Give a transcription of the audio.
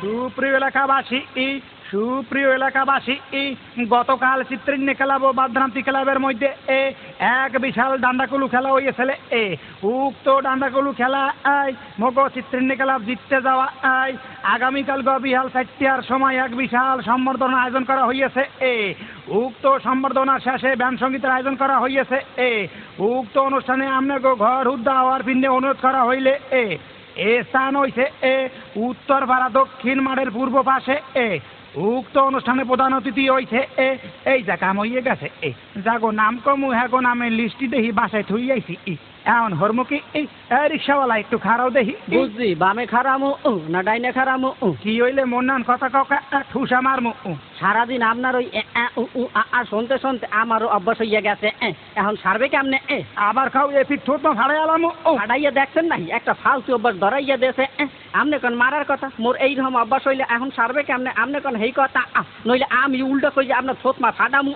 সুপ্রিয় এলাকাবাসী সুপ্রিয় এলাকাবাসী গতকাল চিত্রিন্নি ক্লাব ও বাদভ্রান্তি ক্লাবের মধ্যে এক বিশাল ডান্ডাকুলু খেলা হয়েছিল। উক্ত ডান্ডাকুলু খেলা মগ চিত্রিন্নি ক্লাব জিততে যাওয়া আগামীকাল বিহাল 4টার সময় এক বিশাল সম্বর্ধনা আয়োজন করা হয়েছে। উক্ত সম্বর্ধনা শেষে ব্যান্ড সঙ্গীতের আয়োজন করা হয়েছে। উক্ত অনুষ্ঠানে আপনাকে ঘর হুদ্দা হওয়ার পিণ্ডে অনুরোধ করা হইলে এ স্থান হইছে উত্তর পাড়া দক্ষিণ মাঠের পূর্ব পাশে। উক্ত অনুষ্ঠানে প্রধান অতিথি হইছে এই যা কাম হইয়ে গেছে যাগো নাম কমু হ্যাগো নামে লিস্টি দেখি বাসায় থুই আইছি এখন হরমুখী রিক্সাওয়ালা একটু খারাও দেখি। বুঝছি বামে খারামু না ডাইনে খারামু। কি হইলে মন্নান কথা কাউকে ঠুসা মারমু। সারাদিন আপনার ওই শুনতে শুনতে আমারও অভ্যাস হইয়া গেছে। এখন সারবে কেমনে? আবার খাও এ ফিট ঠোঁট ফাড়াই আলামু। ফাড়াইয়া দেখছেন নাই একটা ফালতু অভ্যাস ধরাইয়া দিয়েছে। আমনে কোন মারার কথা মোর এইরকম অভ্যাস হইলে এখন সারবে কেমনে? আমনে কোন হেই কথা নইলে আমি উল্টো করি আপনার ঠোঁট মা ফাটামু।